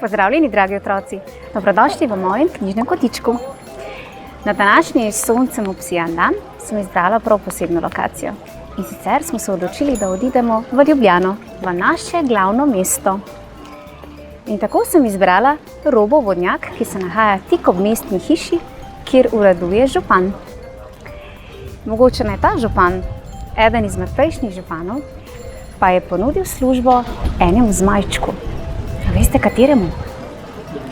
Pozdravljeni, dragi otroci! Dobrodošli v mojem knjižnem kotičku. Na današnji s soncem obsijan dan sem izbrala prav posebno lokacijo. In sicer smo se odločili, da odidemo v Ljubljano, v naše glavno mesto. In tako sem izbrala Robov vodnjak, ki se nahaja tik ob mestni hiši, kjer uraduje župan. Mogoče ne ta župan, eden izmed prejšnjih županov, pa je ponudil službo enemu zmajčku. Veste, kateremu?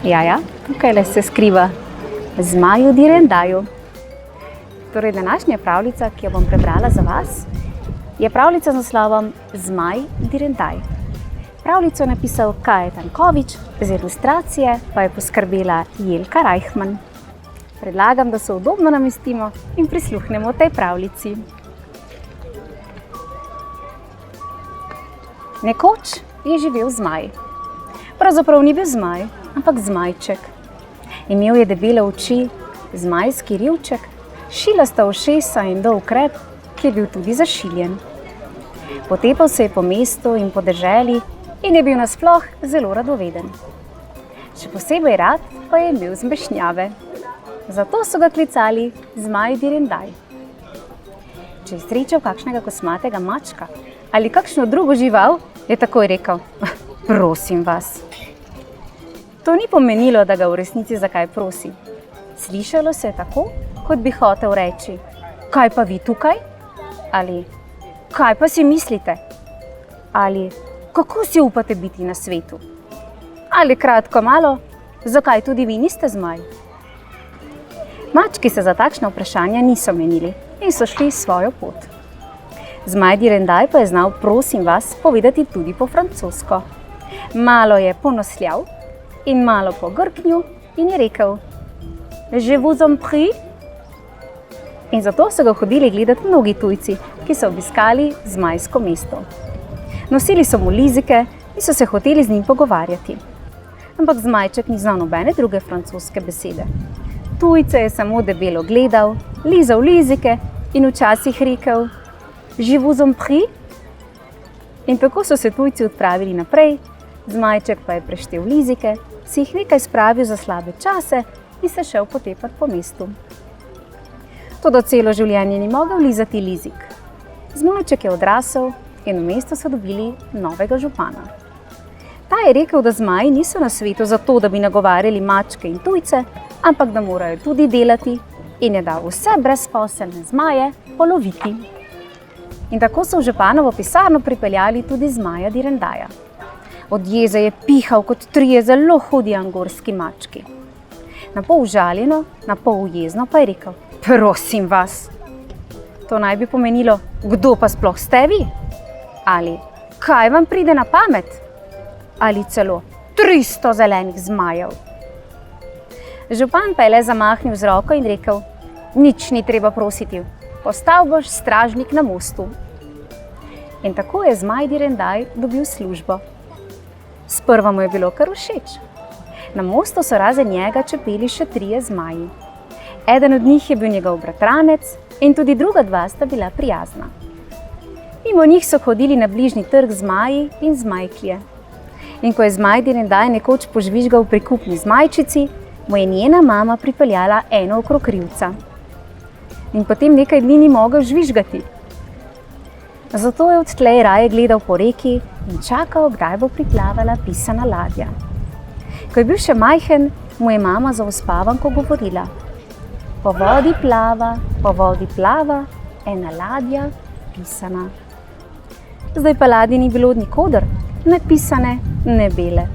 Ja, tukaj se skriva Zmaju Direndaju. Torej, današnja pravljica, ki jo bom prebrala za vas, je pravljica z naslovom Zmaj Direndaj. Pravljico je napisal Kaje Tanković, za ilustracije pa je poskrbela Jelka Reichman. Predlagam, da se udobno namestimo in prisluhnemo tej pravljici. Nekoč je živel zmaj. Pravzaprav ni bil zmaj, ampak zmajček. Imel je debele oči, zmajski rivček, šilasta ušesa in dolg rep, ki je bil tudi zašiljen. Potepal se je po mestu in po deželi in je bil nasploh zelo radoveden. Še posebej rad pa je imel zmešnjave. Zato so ga klicali Zmaj Direndaj. Če je srečal kakšnega kosmatega mačka ali kakšno drugo žival, je takoj rekel: prosim vas. To ni pomenilo, da ga v resnici zakaj prosi. Slišalo se je tako, kot bi hotel reči: kaj pa vi tukaj? Ali kaj pa si mislite? Ali kako si upate biti na svetu? Ali kratko malo, zakaj tudi vi niste zmaj? Mački se za takšna vprašanja niso menili in so šli svojo pot. Zmaj Direndaj pa je znal prosim vas povedati tudi po francosko. Malo je ponosljal in malo pogrknil in je rekel: Je vous en prie. In zato so ga hodili gledati mnogi tujci, ki so obiskali zmajsko mesto. Nosili so mu lizike in so se hoteli z njim pogovarjati. Ampak zmajček ni znal nobene druge francoske besede. Tujce je samo debelo gledal, lizal lizike in včasih rekel: Je vous en prie. In tako so se tujci odpravili naprej, zmajček pa je preštel lizike, si jih nekaj spravil za slabe čase in se šel potepati po mestu. Toda celo življenje ni mogel lizati lizik. Zmajček je odrasel in v mestu so dobili novega župana. Ta je rekel, da zmaji niso na svetu zato, da bi nagovarjali mačke in tujce, ampak da morajo tudi delati, in je dal vse brezposelne zmaje poloviti. In tako so v županovo pisarno pripeljali tudi Zmaja Direndaja. Od jeze je pihal kot 3 zelo hudi angorski mački. Na pol užaljeno, na pol jezno pa je rekel: prosim vas. To naj bi pomenilo: kdo pa sploh ste vi? Ali kaj vam pride na pamet? Ali celo 300 zelenih zmajev? Župan pa je le zamahnil z roko in rekel: nič ni treba prositi, postal boš stražnik na mostu. In tako je Zmaj Direndaj dobil službo. Sprva mu je bilo kar všeč. Na mostu so razen njega čepeli še 3 zmaji. Eden od njih je bil njegov bratranec in tudi druga 2 sta bila prijazna. Mimo njih so hodili na bližnji trg zmaji in zmajklje. In ko je Zmaj Direndaj nekoč požvižgal pri kupni zmajčici, mu je njena mama pripeljala eno okrog krivca. In potem nekaj dni ni mogel žvižgati. Zato je odtlej raje gledal po reki in čakal, kdaj bo priplavala pisana ladja. Ko je bil še majhen, mu je mama za uspavanko govorila: po vodi plava ena ladja pisana. Zdaj pa ladje ni bilo od nikoder, ne pisane, ne bele.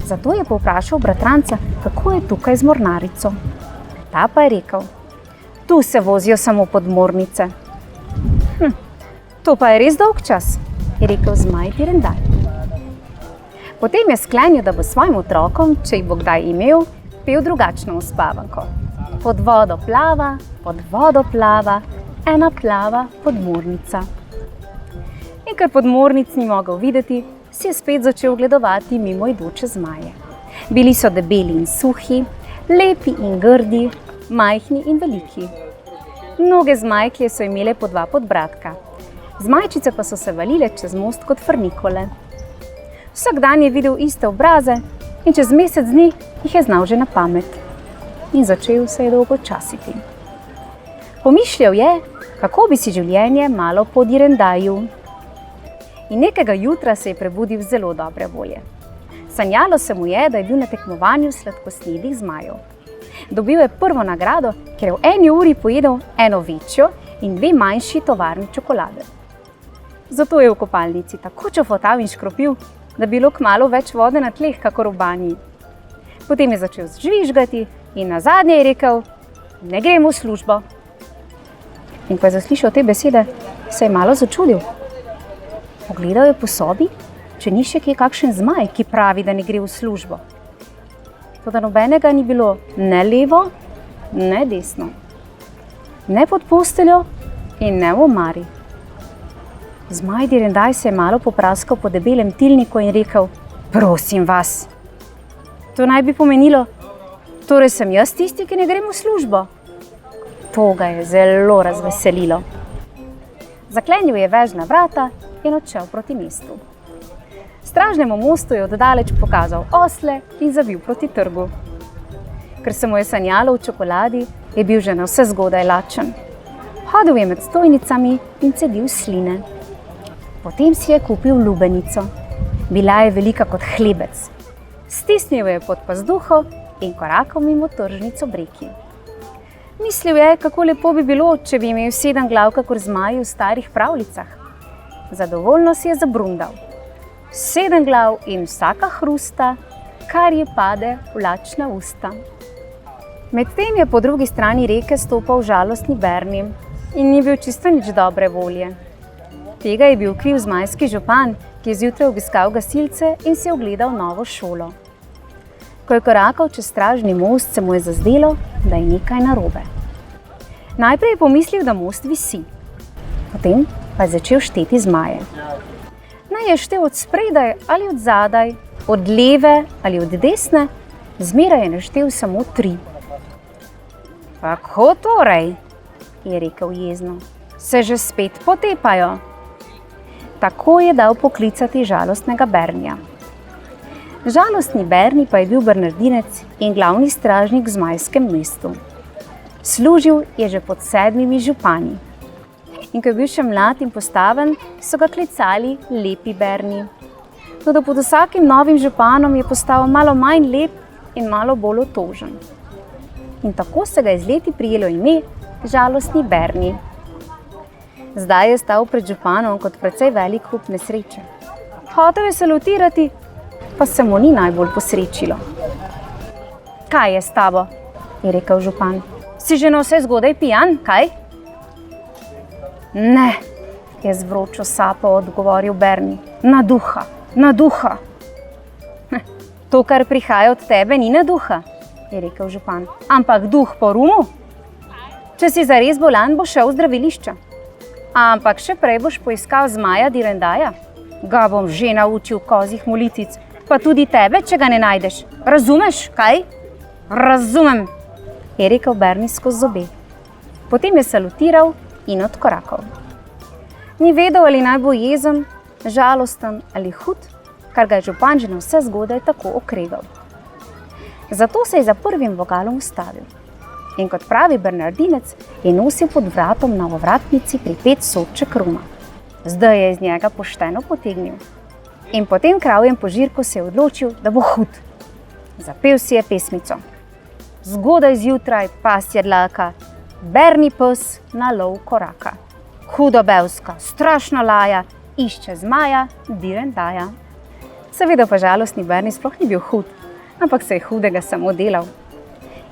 Zato je povprašal bratranca, kako je tukaj z mornarico. Ta pa je rekel: tu se vozijo samo podmornice. To pa je res dolg čas, je rekel Zmaj Direndaj. Potem je sklenil, da bo svojim otrokom, če jih bo kdaj imel, pel drugačno uspavanko. Pod vodo plava ena plava podmornica. In ker podmornic ni mogel videti, si je spet začel gledovati mimo idoče zmaje. Bili so debeli in suhi, lepi in grdi, majhni in veliki. Mnoge zmajklje so imele po 2 podbradka. Zmajčice pa so se valile čez most kot frnikole. Vsak dan je videl iste obraze in čez mesec dni jih je znal že na pamet. In začel se je dolgočasiti. Pomišljal je, kako bi si življenje malo po direndaju. In nekega jutra se je prebudil zelo dobre volje. Sanjalo se mu je, da je bil na tekmovanju sladkosnedih zmajev. Dobil je prvo nagrado, ker je v 1 uri pojedel 1 večjo in 2 manjši tovarni čokolade. Zato je v kopalnici tako čofotal in škropil, da bi bilo kmalu več vode na tleh, kakor v banji. Potem je začel žvižgati in nazadnje je rekel: "Ne grem v službo." In ko je zaslišal te besede, se je malo začudil. Pogledal je po sobi, če ni še kje kakšen zmaj, ki pravi, da ne gre v službo. Toda nobenega ni bilo ne levo, ne desno, ne pod posteljo in ne v omari. Zmaj direndaj se je malo popraskal po debelem tilniku in rekel: "Prosim vas." To naj bi pomenilo: "Torej sem jaz tisti, ki ne grem v službo?" To ga je zelo razveselilo. Zaklenil je vežna vrata in odšel proti mestu. Stražnemu mostu je oddaleč pokazal osle in zavil proti trgu. Ker se mu je sanjalo v čokoladi, je bil že navsezgodaj lačen. Hodil je med stojnicami in cedil sline. Potem si je kupil lubenico. Bila je velika kot hlebec. Stisnil je pod pazduho in korakal mimo tržnico Breki. Mislil je, kako lepo bi bilo, če bi imel 7 glav kakor zmaji v starih pravljicah. Zadovoljno si je zabrundal. 7 glav in vsaka hrusta, kar ji pade v lačna usta. Medtem je po drugi strani reke stopal žalostni Berni in ni bil čisto nič dobre volje. Tega je bil kriv zmajski župan, ki je zjutraj obiskal gasilce in si ogledal novo šolo. Ko je korakal čez stražni most, se mu je zazdelo, da je nekaj narobe. Najprej je pomislil, da most visi. Potem pa je začel šteti zmaje. Naj je štel od spredaj ali od zadaj, od leve ali od desne, zmeraj je naštel samo 3. "Kako torej?" je rekel jezno. "Se že spet potepajo." Tako je dal poklicati žalostnega Bernija. Žalostni Berni pa je bil bernardinec in glavni stražnik v zmajskem mestu. Služil je že pod 7 župani. In ko je bil še mlad in postaven, so ga klicali Lepi Berni. Toda pod vsakim novim županom je postal malo manj lep in malo bolj otožen. In tako se ga je z leti prijelo ime Žalostni Berni. Zdaj je stal pred županom kot precej velik kup nesreče. Hotel je salutirati, pa se mu ni najbolj posrečilo. "Kaj je s tabo?" je rekel župan. "Si že navsezgodaj pijan, kaj?" "Ne," je z vročo sapo odgovoril Berni. "Na duha, na duha." "To, kar prihaja od tebe, ni na duha," je rekel župan, "ampak duh po rumu. Če si zares bolan, boš šel v zdravilišče. Ampak še prej boš poiskal zmaja direndaja. Ga bom že naučil kozjih molitic, pa tudi tebe, če ga ne najdeš. Razumeš, kaj?" "Razumem," je rekel Berni skozi zobe. Potem je salutiral in odkorakal. Ni vedel, ali naj bo jezen, žalosten ali hud, kar ga je župan že navsezgodaj tako okregal. Zato se je za prvim vogalom ustavil. In kot pravi bernardinec je nosil pod vratom na ovratnici pripet sodček ruma. Zdaj je iz njega pošteno potegnil. In po tem kravjem požirku se je odločil, da bo hud. Zapel si je pesmico. Zgodaj zjutraj, pasje dlaka, Berni pes na lov koraka. Hudobelska, strašno laja, išče zmaja, direndaja. Seveda pa žalostni Berni sploh ni bil hud, ampak se je hudega samo delal.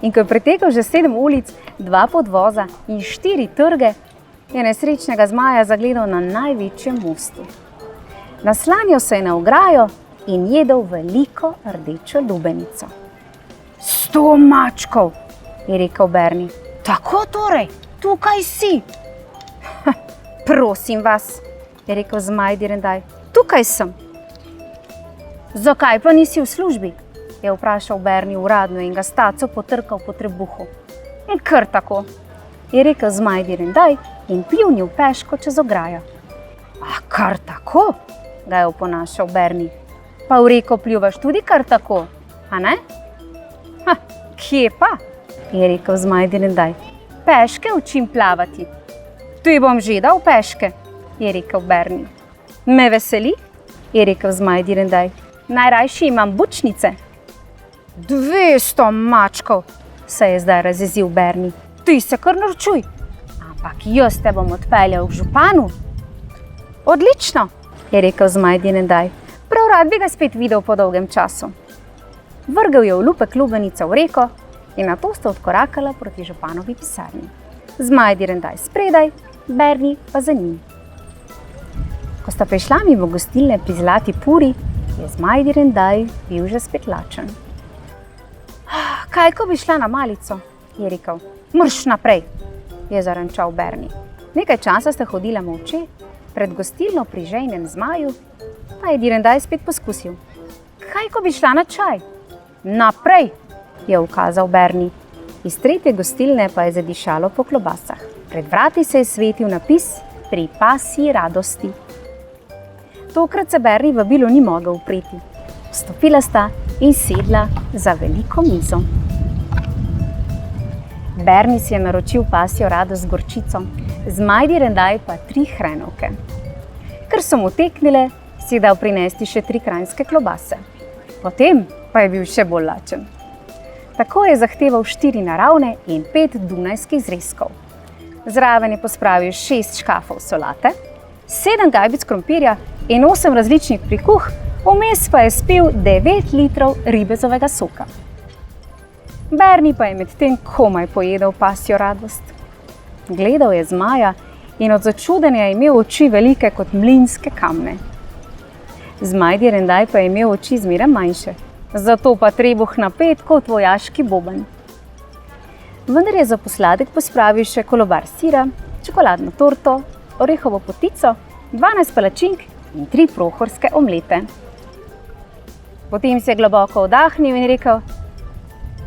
In ko je pretekel že 7 ulic, 2 podvoza in 4 trge, je nesrečnega zmaja zagledal na največjem mostu. Naslanjal se je na ograjo in jedel veliko rdečo lubenico. 100 mačkov, je rekel Berni. Tako torej, tukaj si. Prosim vas, je rekel zmaj direndaj, tukaj sem. Zakaj pa nisi v službi? Je vprašal Berni uradno in ga s taco potrkal po trebuhu. Kar tako, je rekel zmaj direndaj in pljunil peško čez ograjo. A kar tako, ga je oponašal Berni. Pa v reko pljuvaš tudi kar tako? a ne? Ha, kje pa? Je rekel zmaj Direndaj. Peške učim plavati. Ti bom že dal peške, je rekel Berni. Me veseli, je rekel zmaj Direndaj. Najrajši imam bučnice. 200 mačkov, se je zdaj razjezil Berni. Ti se kar norčuj, ampak jaz te bom odpeljal k županu. Odlično, je rekel zmaj Direndaj. Prav rad bi ga spet videl po dolgem času. Vrgel je olupek lubenico v reko in nato sta odkorakala proti županovi pisarni. Zmaj Direndaj spredaj, Berni pa za njim. Ko sta prišla mimo gostilne pri Zlati Puri, je zmaj Direndaj bil že spet lačen. Kaj, ko bi šla na malico, je rekel. Mrš naprej, je zarenčal Berni. Nekaj časa sta hodila molče, pred gostilno pri žejnem zmaju, pa je Direndaj spet poskusil. Kaj, ko bi šla na čaj? Naprej, je ukazal Berni. Iz tretje gostilne pa je zadišalo po klobasah. Pred vrati se je svetil napis Pri pasji radosti. Tokrat se Berni vabilu ni mogel upreti. Vstopila sta in sedla za veliko mizo. Berni si je naročil pasjo radost z gorčico, zmaj Direndaj pa 3 hrenovke. Ker so mu teknile, si je dal prinesti še 3 kranjske klobase. Potem pa je bil še bolj lačen. Tako je zahteval 4 naravne in 5 dunajskih zrezkov. Zraven je pospravil 6 škafov solate, 7 gajbic krompirja in 8 različnih prikuh, vmes pa je spil 9 litrov ribezovega soka. Berni pa je medtem komaj pojedel pasjo radost. Gledal je zmaja in od začudenja je imel oči velike kot mlinske kamne. Zmaj Direndaj pa je imel oči zmeraj manjše, zato pa trebuh napet kot vojaški boben. Vendar je za posladek pospravil še kolobar sira, čokoladno torto, orehovo potico, 12 palačink in 3 prohorske omlete. Potem si je globoko vdahnil in rekel: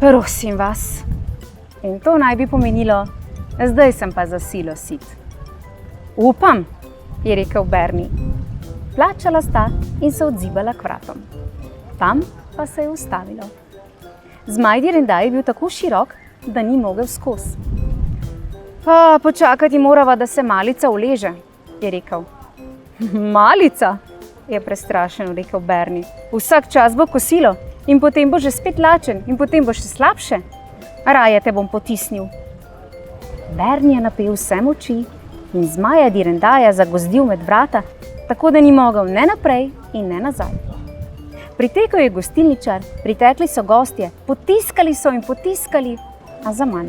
Prosim vas. In to naj bi pomenilo: zdaj sem pa za silo sit. Upam, je rekel Berni. Plačala sta in se odzibala k vratom. Tam pa se je ustavilo. Zmaj Direndaj je bil tako širok, da ni mogel skozi. Počakati morava, da se malica uleže, je rekel. Malica, je prestrašeno rekel Berni. Vsak čas bo kosilo in potem bo že spet lačen in potem bo še slabše. Raje te bom potisnil. Berni je napel vse moči in zmaja Direndaja zagozdil med vrata, tako da ni mogel ne naprej in ne nazaj. Pritekel je gostilničar, pritekli so gostje, potiskali so in potiskali, a zaman.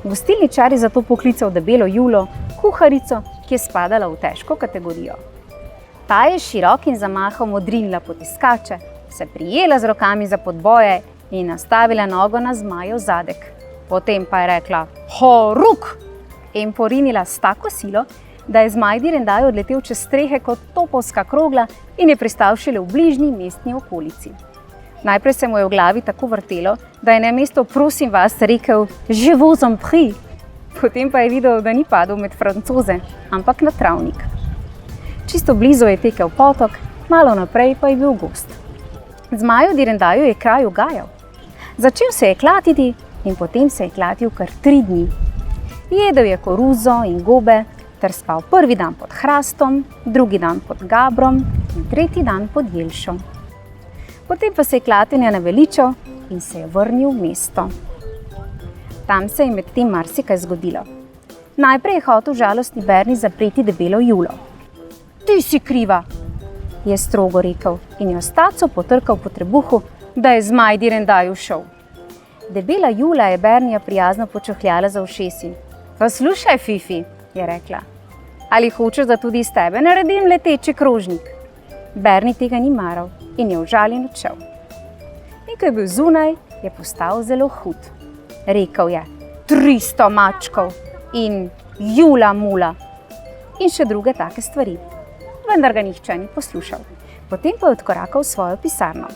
Gostilničar je zato poklical debelo Julo, kuharico, ki je spadala v težko kategorijo. Ta je širok in zamahom odrinila potiskače, se prijela z rokami za podboje in nastavila nogo na zmajev zadek. Potem pa je rekla: horuk! In porinila s tako silo, da je zmaj Direndaj odletel čez strehe kot topovska krogla in je pristal šele v bližnji mestni okolici. Najprej se mu je v glavi tako vrtelo, da je namesto prosim vas rekel je vous en prie. Potem pa je videl, da ni padel med Francoze, ampak na travnik. Čisto blizu je tekel potok, malo naprej pa je bil gozd. Zmaju Direndaju je kraj ugajal. Začel se je klatiti in potem se je klatil kar 3 dni. Jedel je koruzo in gobe ter spal prvi dan pod hrastom, drugi dan pod gabrom in tretji dan pod jelšo. Potem pa se je klatenja naveličal in se je vrnil v mesto. Tam se je medtem marsikaj zgodilo. Najprej je hotel žalostni Berni zapreti debelo Julo. Ti si kriva, je strogo rekel in jo s taco potrkal po trebuhu, da je zmaj Direndaj ušel. Debela Jula je Bernija prijazno počohljala za ušesi. Poslušaj, Fifi, je rekla, ali hočeš, da tudi iz tebe naredim leteči krožnik? Berni tega ni maral in je užaljen odšel. In ko je bil zunaj, je postal zelo hud. Rekel je: 300 mačkov in Jula mula in še druge take stvari. Vendar ga nihče ni poslušal. Potem pa je odkorakal v svojo pisarno.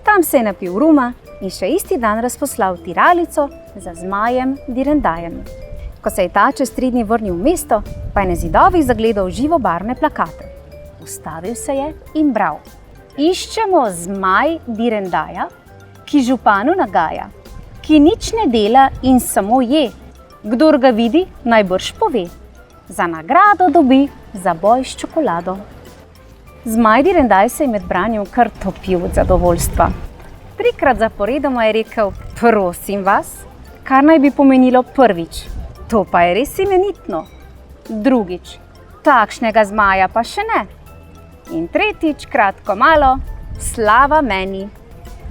Tam se je napil ruma in še isti dan razposlal tiralico za zmajem Direndajem. Ko se je ta čez 3 dni vrnil v mesto, pa je na zidovih zagledal živobarvne plakate. Ustavil se je in bral: Iščemo zmaj Direndaja, ki ki županu nagaja, ki nič ne dela in samo je. Kdor ga vidi, najbrž pove. Za nagrado dobi zaboj s čokolado. Zmaj Direndaj se je med branjem kar topil od zadovoljstva. 3krat zaporedoma je rekel: prosim vas, kar naj bi pomenilo prvič. To pa je res imenitno. Drugič, takšnega zmaja pa še ne. In tretjič, kratko malo, slava meni.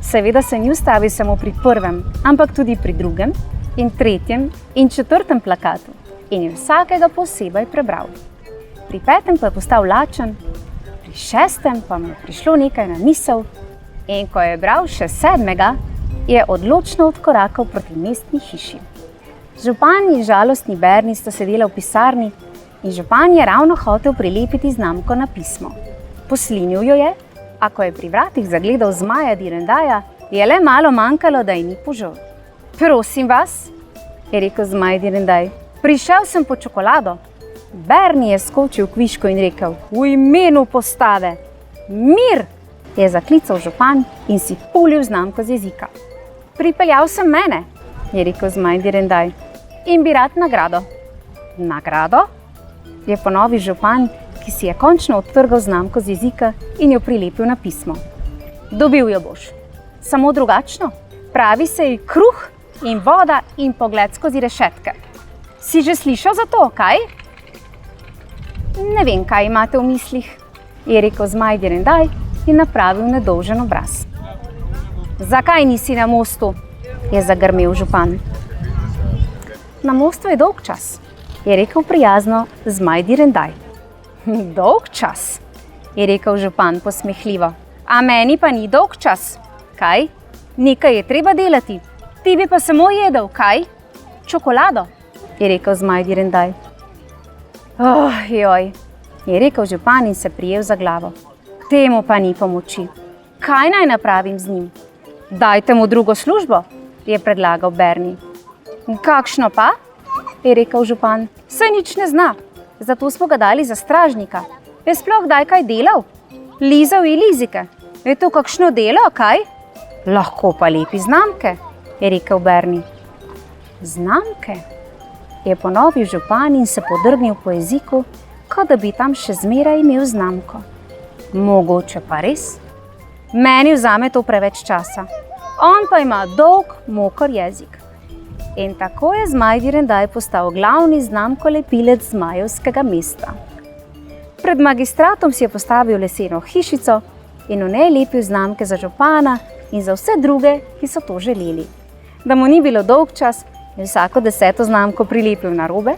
Seveda se ni ustavil samo pri prvem, ampak tudi pri drugem in tretjem in četrtem plakatu in je vsakega posebej prebral. Pri 5. pa je postal lačen, pri 6. pa mu je prišlo nekaj na misel in ko je bral še 7., je odločno odkorakal proti mestni hiši. Župan in žalostni Berni sta sedela v pisarni in župan je ravno hotel prilepiti znamko na pismo. Poslinil jo je, a ko je pri vratih zagledal Zmaja Direndaja, je le malo manjkalo, da ji ni požal. Prosim vas, je rekel Zmaj Direndaj, prišel sem po čokolado. Berni je skočil kvišku in rekel: v imenu postave, mir, je zaklical župan in si pulil znamko z jezika. Pripeljal sem mene, je rekel Zmaj Direndaj, in bi rad nagrado. Nagrado? Je ponovil župan, ki si je končno odtrgal znamko z jezika in jo prilepil na pismo. Dobil jo boš. Samo drugačno. Pravi se ji kruh in voda in pogled skozi rešetke. Si že slišal za to, kaj? Ne vem, kaj imate v mislih, je rekel Zmaj Direndaj in napravil nedolžen obraz. Zakaj nisi na mostu? Je zagrmel župan. Na mostu je dolg čas, je rekel prijazno Zmaj Direndaj. Dolg čas, je rekel župan posmehljivo. A meni pa ni dolg čas. Kaj? Nekaj je treba delati. Ti bi pa samo jedel, kaj? Čokolado, je rekel Zmaj Direndaj. Joj, je rekel župan in se prijel za glavo. Temu pa ni pomoči. Kaj naj napravim z njim? Dajte mu drugo službo, je predlagal Berni. Kakšno pa? Je rekel župan. Saj nič ne zna, zato smo ga dali za stražnika. Je sploh kdaj kaj delal? Lizal je lizike. Je to kakšno delo, kaj? Lahko pa lepi znamke, je rekel Berni. Znamke? Je ponovil župan in se podrgnil po jeziku, kot da bi tam še zmeraj imel znamko. Mogoče pa res? Meni vzame to preveč časa. On pa ima dolg, moker jezik. In tako je Zmaj Direndaj postal glavni znamkolepilec zmajevskega mesta. Pred magistratom si je postavil leseno hišico in v njej lepil znamke za župana in za vse druge, ki so to želeli. Da mu ni bilo dolgčas, je vsako 10. znamko prilepil na robe,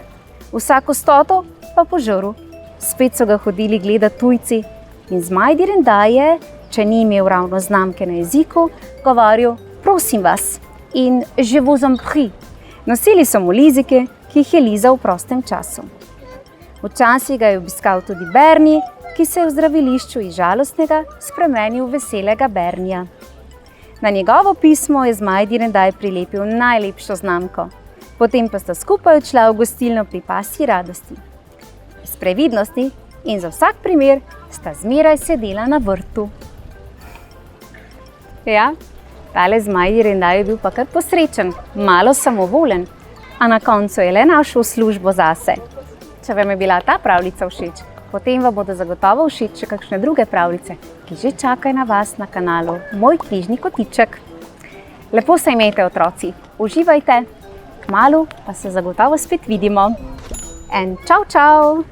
vsako 100. pa požrl. Spet so ga hodili gledat tujci in Zmaj Direndaj je, če ni imel ravno znamke na jeziku, govoril: prosim vas in je vous en prie. Nosili so mu lizike, ki jih je lizal v prostem času. Včasih ga je obiskal tudi Berni, ki se je v zdravilišču iz žalostnega spremenil v veselega Bernija. Na njegovo pismo je Zmaj Direndaj prilepil najlepšo znamko. Potem pa sta skupaj odšla v gostilno pri Pasji radosti. Iz previdnosti in za vsak primer sta zmeraj sedela na vrtu. Ja, tale Zmaj Direndaj je bil pa kar posrečen, malo samovolen, a na koncu je le našel službo zase. Če vam je bila ta pravljica všeč, potem vam bodo zagotovo všeč še kakšne druge pravljice, ki že čakajo na vas na kanalu Moj knjižni kotiček. Lepo se imejte, otroci, uživajte, kmalu pa se zagotovo spet vidimo. En čau, čau!